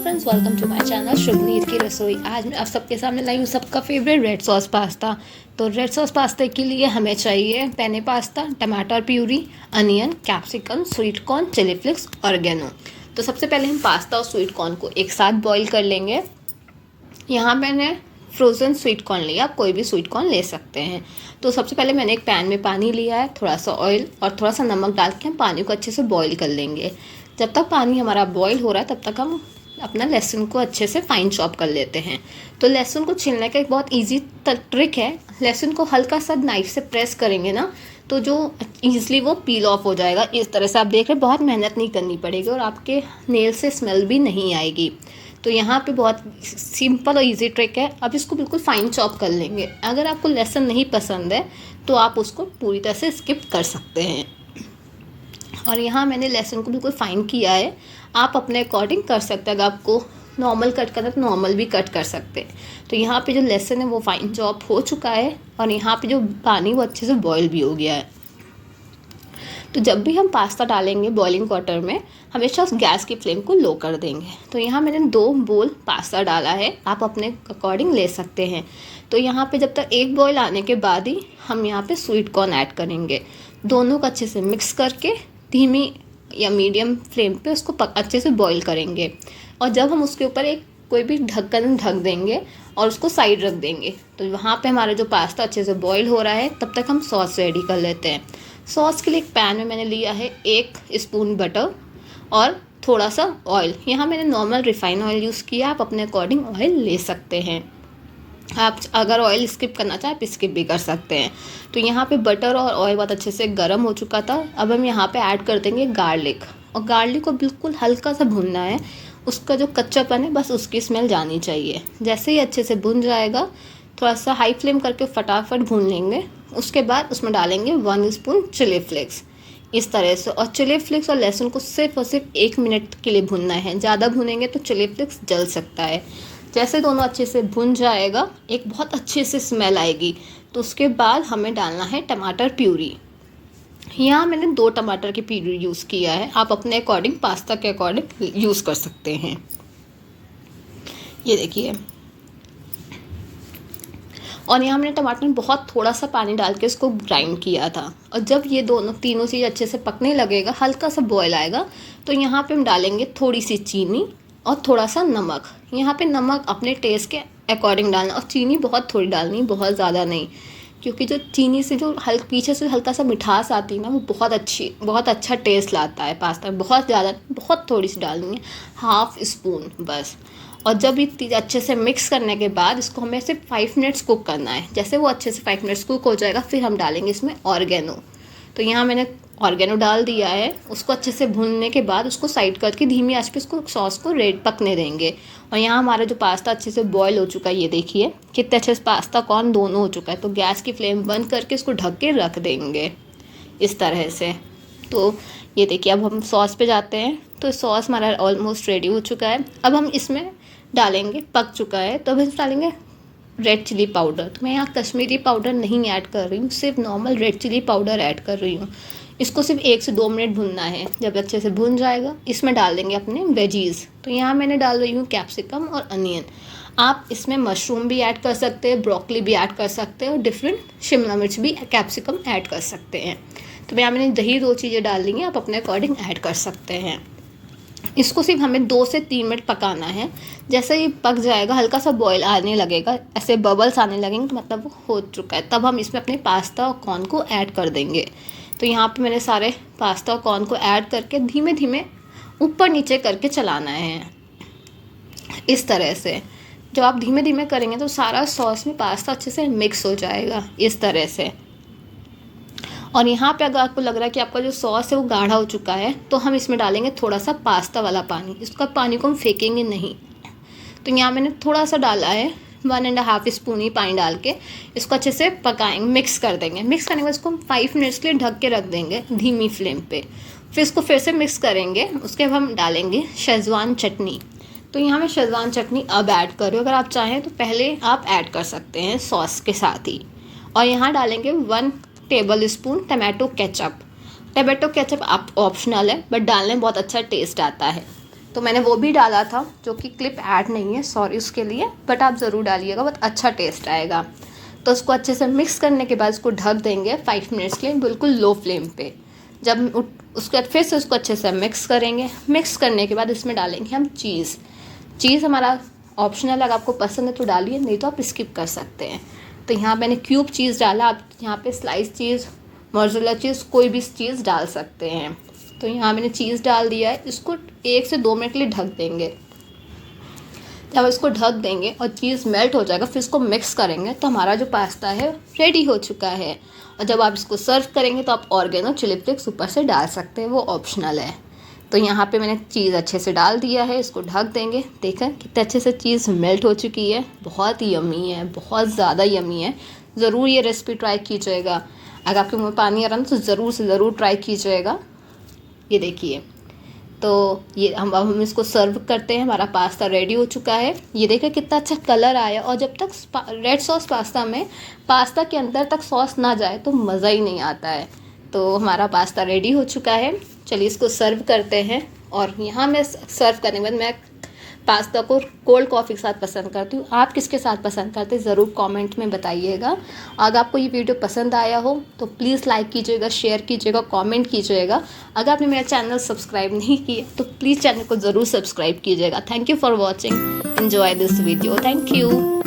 Friends, welcome to my channel Shubhneet की रसोई। आज मैं आप सबके सामने लाई हूँ सबका फेवरेट रेड सॉस पास्ता। तो रेड सॉस पास्ते के लिए हमें चाहिए पेने पास्ता, टमाटर puree, onion, capsicum, sweet corn, chilli flakes, oregano. तो सबसे पहले हम पास्ता और स्वीट कॉर्न को एक साथ बॉईल कर लेंगे। यहाँ मैंने फ्रोज़न स्वीट कॉर्न लिया, आप कोई भी स्वीट कॉर्न ले सकते हैं। तो सबसे पहले मैंने एक पैन में पानी लिया है, थोड़ा सा ऑयल और थोड़ा सा नमक डाल के हम पानी को अच्छे से बॉईल कर लेंगे। जब तक पानी हमारा बॉईल हो रहा है तब तक हम अपना लहसुन को अच्छे से फाइन चॉप कर लेते हैं। तो लहसुन को छीलने का एक बहुत इजी ट्रिक है। लहसुन को हल्का सा नाइफ से प्रेस करेंगे ना तो जो ईजिली वो पील ऑफ हो जाएगा। इस तरह से आप देख रहे हैं, बहुत मेहनत नहीं करनी पड़ेगी और आपके नेल से स्मेल भी नहीं आएगी। तो यहाँ पे बहुत सिंपल और इजी ट्रिक है। अब इसको बिल्कुल फाइन चॉप कर लेंगे। अगर आपको लहसुन नहीं पसंद है तो आप उसको पूरी तरह से स्किप कर सकते हैं। और यहाँ मैंने लहसुन को बिल्कुल फाइन किया है। आप अपने अकॉर्डिंग कर सकते हैं। अगर आपको नॉर्मल कट करना है तो नॉर्मल भी कट कर सकते हैं। तो यहाँ पे जो लहसुन है वो फाइन चॉप हो चुका है और यहाँ पे जो पानी वो अच्छे से बॉईल भी हो गया है। तो जब भी हम पास्ता डालेंगे बॉइलिंग वाटर में, हमेशा उस गैस की फ्लेम को लो कर देंगे। तो यहाँ मैंने 2 बोल पास्ता डाला है, आप अपने अकॉर्डिंग ले सकते हैं। तो यहाँ पे जब तक एक बॉईल आने के बाद ही हम यहाँ पे स्वीट कॉर्न ऐड करेंगे। दोनों को अच्छे से मिक्स करके धीमी या मीडियम फ्लेम पे उसको अच्छे से बॉईल करेंगे। और जब हम उसके ऊपर एक कोई भी ढक्कन ढक देंगे और उसको साइड रख देंगे, तो वहाँ पे हमारा जो पास्ता अच्छे से बॉईल हो रहा है तब तक हम सॉस रेडी कर लेते हैं। सॉस के लिए एक पैन में मैंने लिया है 1 स्पून बटर और थोड़ा सा ऑयल। यहाँ मैंने नॉर्मल रिफाइन ऑयल यूज़ किया, आप अपने अकॉर्डिंग ऑयल ले सकते हैं। आप अगर ऑयल स्किप करना चाहें आप स्किप भी कर सकते हैं। तो यहाँ पे बटर और ऑयल बहुत अच्छे से गर्म हो चुका था। अब हम यहाँ पे ऐड कर देंगे गार्लिक, और गार्लिक को बिल्कुल हल्का सा भूनना है। उसका जो कच्चापन है बस उसकी स्मेल जानी चाहिए। जैसे ही अच्छे से भुन जाएगा, थोड़ा सा हाई फ्लेम करके फटाफट भून लेंगे। उसके बाद उसमें डालेंगे 1 स्पून चिली फ्लेक्स, इस तरह से। और चिली फ्लेक्स और लहसुन को सिर्फ और सिर्फ 1 मिनट के लिए भूनना है। ज़्यादा भूनेंगे तो चिली फ्लेक्स जल सकता है। जैसे दोनों अच्छे से भुन जाएगा, एक बहुत अच्छे से स्मेल आएगी। तो उसके बाद हमें डालना है टमाटर प्यूरी। यहाँ मैंने 2 टमाटर की प्यूरी यूज़ किया है, आप अपने अकॉर्डिंग पास्ता के अकॉर्डिंग यूज़ कर सकते हैं। ये देखिए। और यहाँ मैंने टमाटर में बहुत थोड़ा सा पानी डाल के इसको ग्राइंड किया था। और जब ये तीनों चीज़ अच्छे से पकने लगेगा, हल्का सा बॉयल आएगा, तो यहाँ पे हम डालेंगे थोड़ी सी चीनी और थोड़ा सा नमक। यहाँ पे नमक अपने टेस्ट के अकॉर्डिंग डालना, और चीनी बहुत थोड़ी डालनी, बहुत ज़्यादा नहीं, क्योंकि जो चीनी से जो पीछे से हल्का सा मिठास आती है ना, वो बहुत अच्छा टेस्ट लाता है पास्ता में। बहुत ज़्यादा, बहुत थोड़ी सी डालनी है, 1/2 स्पून बस। और जब ये अच्छे से मिक्स करने के बाद इसको हमें सिर्फ 5 मिनट्स कुक करना है। जैसे वो अच्छे से 5 मिनट्स कुक हो जाएगा, फिर हम डालेंगे इसमें ऑर्गेनो। तो यहाँ मैंने ऑर्गेनो डाल दिया है। उसको अच्छे से भूनने के बाद उसको साइड करके धीमी आंच पे उसको सॉस को पकने देंगे। और यहाँ हमारा जो पास्ता अच्छे से बॉईल हो चुका है, ये देखिए कितने अच्छे से पास्ता कॉर्न दोनों हो चुका है। तो गैस की फ्लेम बंद करके इसको ढक के रख देंगे इस तरह से। तो ये देखिए, अब हम सॉस पे जाते हैं। तो सॉस हमारा ऑलमोस्ट रेडी हो चुका है। अब हम इसमें डालेंगे, पक चुका है तो अब इसमें डालेंगे रेड चिली पाउडर। तो मैं यहाँ कश्मीरी पाउडर नहीं ऐड कर रही हूँ, सिर्फ normal red chilli powder add कर रही हूँ। इसको सिर्फ 1 से 2 मिनट भूनना है। जब अच्छे से भून जाएगा, इसमें डाल देंगे अपने वेजीज़। तो यहाँ मैंने डाल रही हूँ कैप्सिकम और अनियन। आप इसमें मशरूम भी ऐड कर सकते हैं, ब्रोकली भी ऐड कर सकते हैं, और डिफरेंट शिमला मिर्च भी कैप्सिकम ऐड कर सकते हैं। तो यहाँ मैंने दही 2 चीज़ें डाल दी हैं, आप अपने अकॉर्डिंग ऐड कर सकते हैं। इसको सिर्फ हमें 2 से 3 मिनट पकाना है। जैसे ही पक जाएगा, हल्का सा बॉयल आने लगेगा, ऐसे बबल्स आने लगेंगे, तो मतलब वो हो चुका है। तब हम इसमें अपने पास्ता और कॉर्न को ऐड कर देंगे। तो यहाँ पे मैंने सारे पास्ता और कॉर्न को ऐड करके धीमे धीमे ऊपर नीचे करके चलाना है इस तरह से। जब आप धीमे धीमे करेंगे तो सारा सॉस में पास्ता अच्छे से मिक्स हो जाएगा इस तरह से। और यहाँ पे अगर आपको लग रहा है कि आपका जो सॉस है वो गाढ़ा हो चुका है, तो हम इसमें डालेंगे थोड़ा सा पास्ता वाला पानी। इसका पानी को हम फेंकेंगे नहीं। तो यहाँ मैंने थोड़ा सा डाला है, 1.5 स्पून ही पानी डाल के इसको अच्छे से पकाएंगे, मिक्स कर देंगे। मिक्स करने के बाद इसको हम 5 मिनट्स के लिए ढक के रख देंगे धीमी फ्लेम पे। फिर इसको फिर से मिक्स करेंगे। उसके बाद हम डालेंगे शेज़वान चटनी। तो यहाँ मैं शेज़वान चटनी अब ऐड कर रही हूँ, अगर आप चाहें तो पहले आप ऐड कर सकते हैं सॉस के साथ ही। और यहाँ डालेंगे 1 table spoon tomato ketchup. Tomato ketchup आप ऑप्शनल है, बट डालने में बहुत अच्छा टेस्ट आता है। तो मैंने वो भी डाला था, जो कि क्लिप ऐड नहीं है, सॉरी उसके लिए, बट आप ज़रूर डालिएगा, बहुत अच्छा टेस्ट आएगा। तो उसको अच्छे से मिक्स करने के बाद उसको ढक देंगे 5 मिनट्स के लिए बिल्कुल लो फ्लेम पे। जब उसके बाद फिर से उसको अच्छे से मिक्स करेंगे। मिक्स करने के बाद इसमें डालेंगे हम चीज़ हमारा ऑप्शनल, अगर आपको पसंद है तो डालिए, नहीं तो आप स्किप कर सकते हैं। तो यहाँ मैंने क्यूब चीज़ डाला, आप यहाँ पे स्लाइस चीज़, मोज़रेला चीज़, कोई भी चीज़ डाल सकते हैं। तो यहाँ मैंने चीज़ डाल दिया है। इसको 1 से 2 मिनट के लिए ढक देंगे। जब इसको ढक देंगे और चीज़ मेल्ट हो जाएगा, फिर इसको मिक्स करेंगे, तो हमारा जो पास्ता है रेडी हो चुका है। और जब आप इसको सर्व करेंगे तो आप ऑर्गेनो चिली फ्लेक्स ऊपर से डाल सकते हैं, वो ऑप्शनल है। तो यहाँ पे मैंने चीज़ अच्छे से डाल दिया है, इसको ढक देंगे। देखें कितने अच्छे से चीज़ मेल्ट हो चुकी है, बहुत यमी है, बहुत ज़्यादा यमी है। ज़रूर ये रेसिपी ट्राई कीजिएगा। अगर आपके मुँह में पानी आ रहा है तो ज़रूर से ज़रूर ट्राई कीजिएगा। ये देखिए, तो ये हम इसको सर्व करते हैं। हमारा पास्ता रेडी हो चुका है। ये देखिए कितना अच्छा कलर आया। और जब तक रेड सॉस पास्ता में पास्ता के अंदर तक सॉस ना जाए तो मज़ा ही नहीं आता है। तो हमारा पास्ता रेडी हो चुका है। चलिए इसको सर्व करते हैं। और यहाँ मैं सर्व करने के बाद मैं पास्ता को कोल्ड कॉफ़ी के साथ पसंद करती हूँ। आप किसके साथ पसंद करते हैं ज़रूर कमेंट में बताइएगा। अगर आपको ये वीडियो पसंद आया हो तो प्लीज़ लाइक कीजिएगा, शेयर कीजिएगा, कमेंट कीजिएगा। अगर आपने मेरा चैनल सब्सक्राइब नहीं किया तो प्लीज़ चैनल को ज़रूर सब्सक्राइब कीजिएगा। Thank you for watching, enjoy this video, thank you.